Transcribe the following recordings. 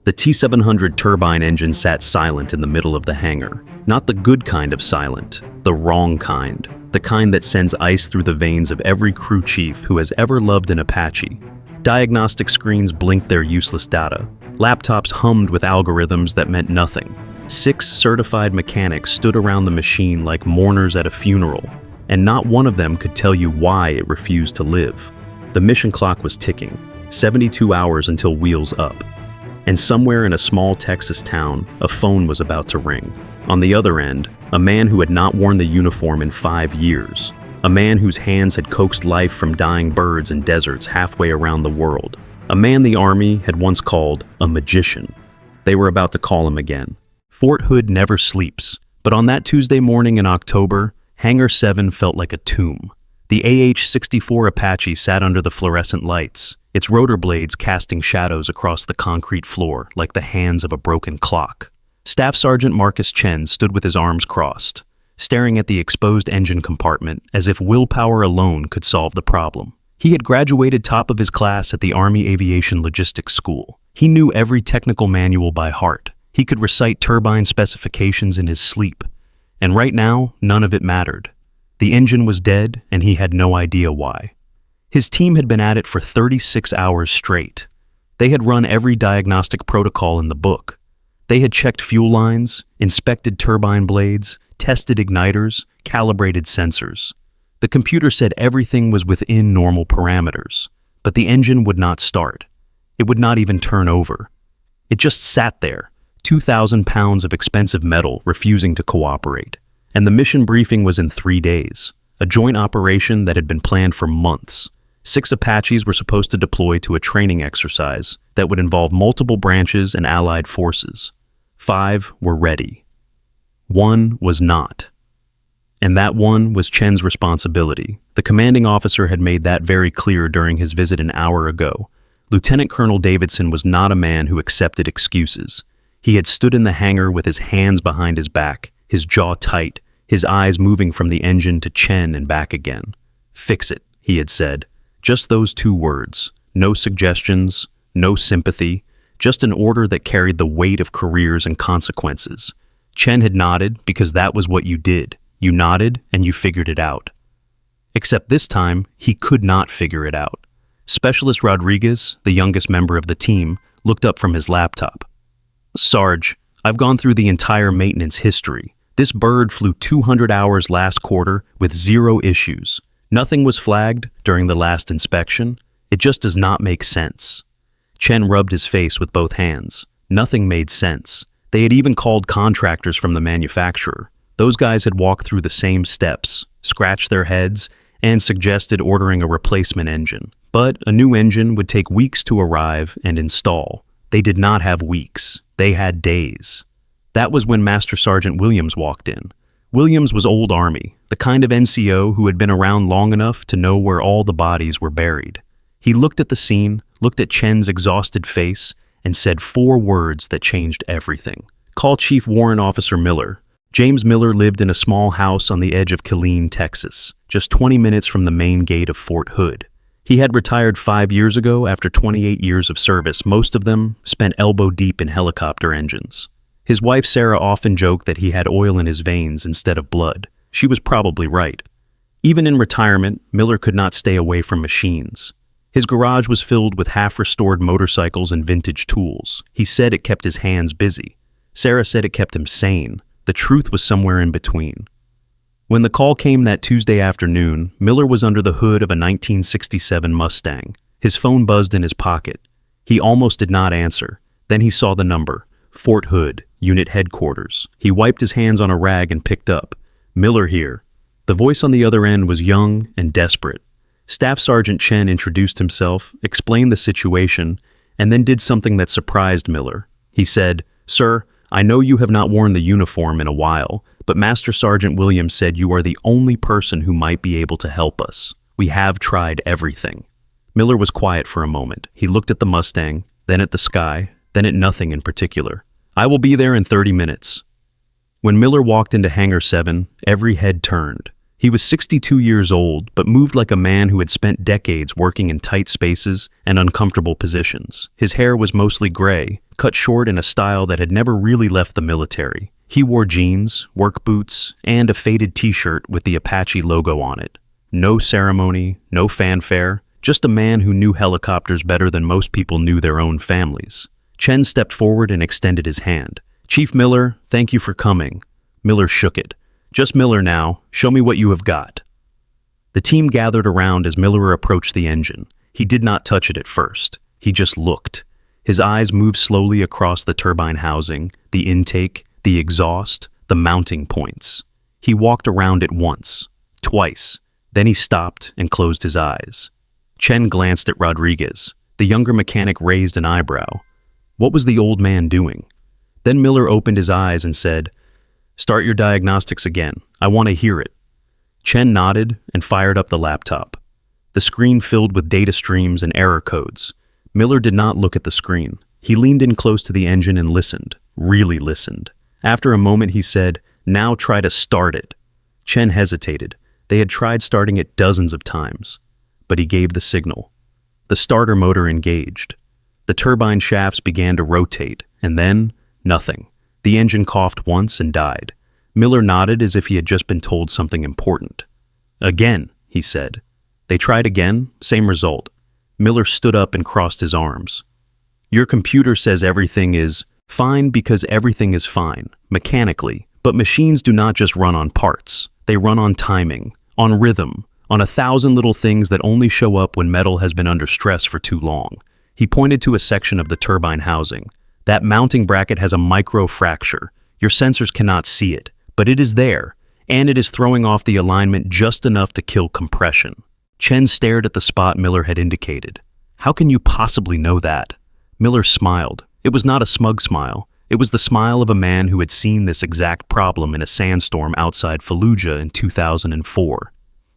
The T-700 turbine engine sat silent in the middle of the hangar. Not the good kind of silent, the wrong kind. The kind that sends ice through the veins of every crew chief who has ever loved an Apache. Diagnostic screens blinked their useless data. Laptops hummed with algorithms that meant nothing. 6 certified mechanics stood around the machine like mourners at a funeral, and not one of them could tell you why it refused to live. The mission clock was ticking, 72 hours until wheels up. And somewhere in a small Texas town, a phone was about to ring. On the other end, a man who had not worn the uniform in 5 years. A man whose hands had coaxed life from dying birds in deserts halfway around the world. A man the Army had once called a magician. They were about to call him again. Fort Hood never sleeps, but on that Tuesday morning in October, Hangar 7 felt like a tomb. The AH-64 Apache sat under the fluorescent lights, its rotor blades casting shadows across the concrete floor like the hands of a broken clock. Staff Sergeant Marcus Chen stood with his arms crossed, staring at the exposed engine compartment as if willpower alone could solve the problem. He had graduated top of his class at the Army Aviation Logistics School. He knew every technical manual by heart. He could recite turbine specifications in his sleep. And right now, none of it mattered. The engine was dead, and he had no idea why. His team had been at it for 36 hours straight. They had run every diagnostic protocol in the book. They had checked fuel lines, inspected turbine blades, tested igniters, calibrated sensors. The computer said everything was within normal parameters, but the engine would not start. It would not even turn over. It just sat there, 2,000 pounds of expensive metal refusing to cooperate. And the mission briefing was in 3 days, a joint operation that had been planned for months. 6 Apaches were supposed to deploy to a training exercise that would involve multiple branches and allied forces. 5 were ready. 1 was not. And that one was Chen's responsibility. The commanding officer had made that very clear during his visit an hour ago. Lieutenant Colonel Davidson was not a man who accepted excuses. He had stood in the hangar with his hands behind his back, his jaw tight, his eyes moving from the engine to Chen and back again. "Fix it," he had said. Just those 2 words. No suggestions, no sympathy, just an order that carried the weight of careers and consequences. Chen had nodded because that was what you did. You nodded and you figured it out. Except this time, he could not figure it out. Specialist Rodriguez, the youngest member of the team, looked up from his laptop. "Sarge, I've gone through the entire maintenance history. This bird flew 200 hours last quarter with 0 issues. Nothing was flagged during the last inspection. It just does not make sense." Chen rubbed his face with both hands. Nothing made sense. They had even called contractors from the manufacturer. Those guys had walked through the same steps, scratched their heads, and suggested ordering a replacement engine. But a new engine would take weeks to arrive and install. They did not have weeks. They had days. That was when Master Sergeant Williams walked in. Williams was old Army, the kind of NCO who had been around long enough to know where all the bodies were buried. He looked at the scene, looked at Chen's exhausted face, and said 4 words that changed everything. "Call Chief Warrant Officer Miller." James Miller lived in a small house on the edge of Killeen, Texas, just 20 minutes from the main gate of Fort Hood. He had retired 5 years ago after 28 years of service, most of them spent elbow deep in helicopter engines. His wife Sarah often joked that he had oil in his veins instead of blood. She was probably right. Even in retirement, Miller could not stay away from machines. His garage was filled with half-restored motorcycles and vintage tools. He said it kept his hands busy. Sarah said it kept him sane. The truth was somewhere in between. When the call came that Tuesday afternoon, Miller was under the hood of a 1967 Mustang. His phone buzzed in his pocket. He almost did not answer. Then he saw the number. Fort Hood, Unit Headquarters. He wiped his hands on a rag and picked up. "Miller here." The voice on the other end was young and desperate. Staff Sergeant Chen introduced himself, explained the situation, and then did something that surprised Miller. He said, "Sir, I know you have not worn the uniform in a while, but Master Sergeant Williams said you are the only person who might be able to help us. We have tried everything." Miller was quiet for a moment. He looked at the Mustang, then at the sky, then at nothing in particular. "I will be there in 30 minutes. When Miller walked into Hangar 7, every head turned. He was 62 years old, but moved like a man who had spent decades working in tight spaces and uncomfortable positions. His hair was mostly gray, cut short in a style that had never really left the military. He wore jeans, work boots, and a faded t-shirt with the Apache logo on it. No ceremony, no fanfare, just a man who knew helicopters better than most people knew their own families. Chen stepped forward and extended his hand. "Chief Miller, thank you for coming." Miller shook it. "Just Miller now. Show me what you have got." The team gathered around as Miller approached the engine. He did not touch it at first. He just looked. His eyes moved slowly across the turbine housing, the intake, the exhaust, the mounting points. He walked around it once, twice. Then he stopped and closed his eyes. Chen glanced at Rodriguez. The younger mechanic raised an eyebrow. What was the old man doing? Then Miller opened his eyes and said, "Start your diagnostics again. I want to hear it." Chen nodded and fired up the laptop. The screen filled with data streams and error codes. Miller did not look at the screen. He leaned in close to the engine and listened, really listened. After a moment he said, "Now try to start it." Chen hesitated. They had tried starting it dozens of times. But he gave the signal. The starter motor engaged. The turbine shafts began to rotate, and then, nothing. The engine coughed once and died. Miller nodded as if he had just been told something important. "Again," he said. They tried again, same result. Miller stood up and crossed his arms. "Your computer says everything is fine because everything is fine, mechanically, but machines do not just run on parts. They run on timing, on rhythm, on 1,000 little things that only show up when metal has been under stress for too long." He pointed to a section of the turbine housing. "That mounting bracket has a micro fracture. Your sensors cannot see it, but it is there, and it is throwing off the alignment just enough to kill compression." Chen stared at the spot Miller had indicated. "How can you possibly know that?" Miller smiled. It was not a smug smile. It was the smile of a man who had seen this exact problem in a sandstorm outside Fallujah in 2004.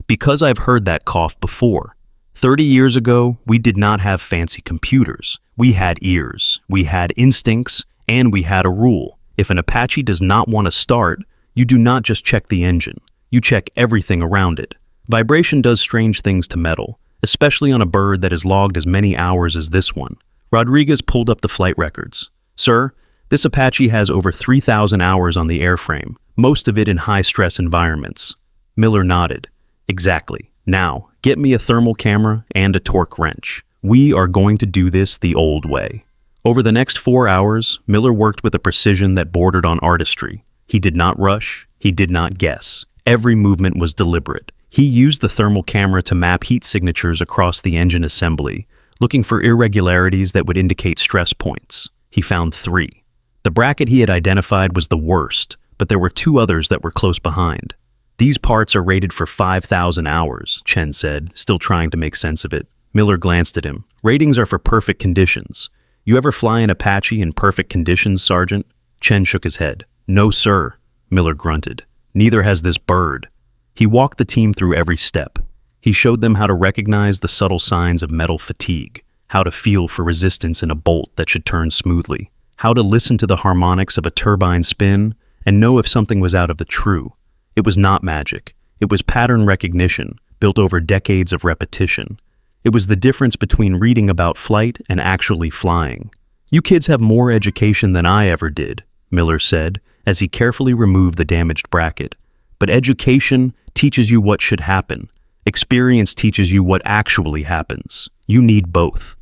"Because I've heard that cough before. 30 years ago, we did not have fancy computers. We had ears, we had instincts, and we had a rule. If an Apache does not want to start, you do not just check the engine. You check everything around it. Vibration does strange things to metal, especially on a bird that has logged as many hours as this one." Rodriguez pulled up the flight records. "Sir, this Apache has over 3,000 hours on the airframe, most of it in high-stress environments." Miller nodded. "Exactly. Now, get me a thermal camera and a torque wrench. We are going to do this the old way." Over the next 4 hours, Miller worked with a precision that bordered on artistry. He did not rush. He did not guess. Every movement was deliberate. He used the thermal camera to map heat signatures across the engine assembly, looking for irregularities that would indicate stress points. He found 3. The bracket he had identified was the worst, but there were 2 others that were close behind. "These parts are rated for 5,000 hours, Chen said, still trying to make sense of it. Miller glanced at him. "Ratings are for perfect conditions. You ever fly an Apache in perfect conditions, Sergeant?" Chen shook his head. "No, sir," Miller grunted. "Neither has this bird." He walked the team through every step. He showed them how to recognize the subtle signs of metal fatigue, how to feel for resistance in a bolt that should turn smoothly, how to listen to the harmonics of a turbine spin and know if something was out of the true. It was not magic. It was pattern recognition, built over decades of repetition. It was the difference between reading about flight and actually flying. "You kids have more education than I ever did," Miller said, as he carefully removed the damaged bracket. "But education teaches you what should happen. Experience teaches you what actually happens. You need both."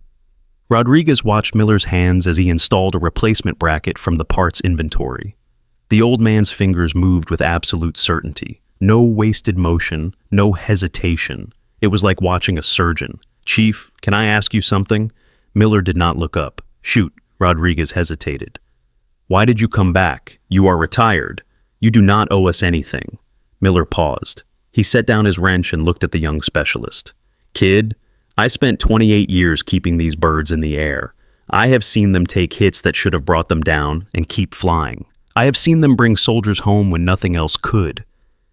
Rodriguez watched Miller's hands as he installed a replacement bracket from the parts inventory. The old man's fingers moved with absolute certainty. No wasted motion, no hesitation. It was like watching a surgeon. "Chief, can I ask you something?" Miller did not look up. "Shoot," Rodriguez hesitated. "Why did you come back? You are retired. You do not owe us anything." Miller paused. He set down his wrench and looked at the young specialist. "Kid, I spent 28 years keeping these birds in the air. I have seen them take hits that should have brought them down and keep flying. I have seen them bring soldiers home when nothing else could.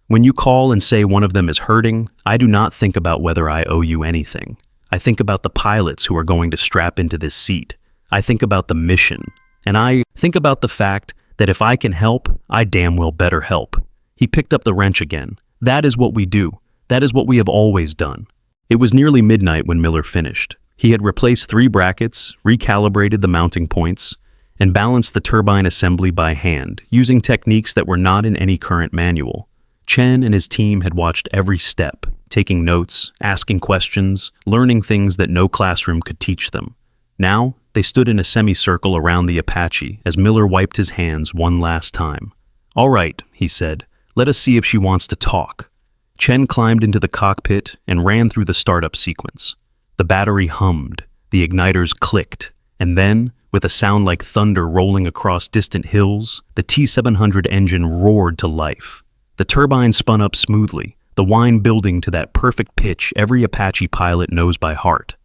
When you call and say one of them is hurting, I do not think about whether I owe you anything. I think about the pilots who are going to strap into this seat. I think about the mission. And I think about the fact that if I can help, I damn well better help." He picked up the wrench again. "That is what we do. That is what we have always done." It was nearly midnight when Miller finished. He had replaced 3 brackets, recalibrated the mounting points, and balanced the turbine assembly by hand, using techniques that were not in any current manual. Chen and his team had watched every step, taking notes, asking questions, learning things that no classroom could teach them. Now, they stood in a semicircle around the Apache as Miller wiped his hands one last time. "All right," he said, "let us see if she wants to talk." Chen climbed into the cockpit and ran through the startup sequence. The battery hummed, the igniters clicked, and then, with a sound like thunder rolling across distant hills, the T-700 engine roared to life. The turbine spun up smoothly, the whine building to that perfect pitch every Apache pilot knows by heart.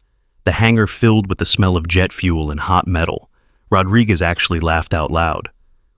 The hangar filled with the smell of jet fuel and hot metal. Rodriguez actually laughed out loud.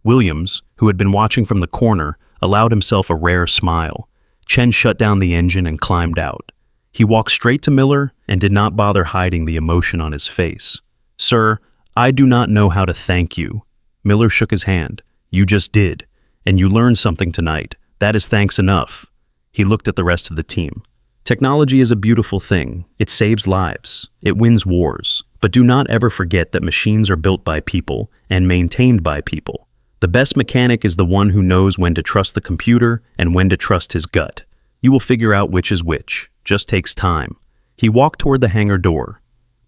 Williams, who had been watching from the corner, allowed himself a rare smile. Chen shut down the engine and climbed out. He walked straight to Miller and did not bother hiding the emotion on his face. "Sir, I do not know how to thank you." Miller shook his hand. "You just did, and you learned something tonight. That is thanks enough." He looked at the rest of the team. "Technology is a beautiful thing. It saves lives. It wins wars. But do not ever forget that machines are built by people and maintained by people. The best mechanic is the one who knows when to trust the computer and when to trust his gut. You will figure out which is which. Just takes time." He walked toward the hangar door.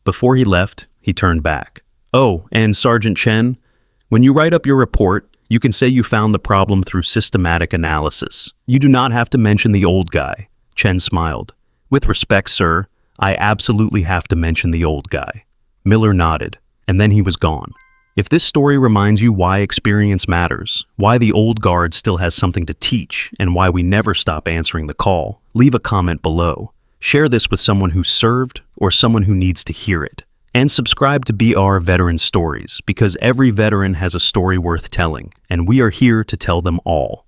Before he left, he turned back. "Oh, and Sergeant Chen, when you write up your report, you can say you found the problem through systematic analysis. You do not have to mention the old guy." Chen smiled. "With respect, sir, I absolutely have to mention the old guy." Miller nodded, and then he was gone. If this story reminds you why experience matters, why the old guard still has something to teach, and why we never stop answering the call, leave a comment below. Share this with someone who served or someone who needs to hear it. And subscribe to BR Veteran Stories, because every veteran has a story worth telling, and we are here to tell them all.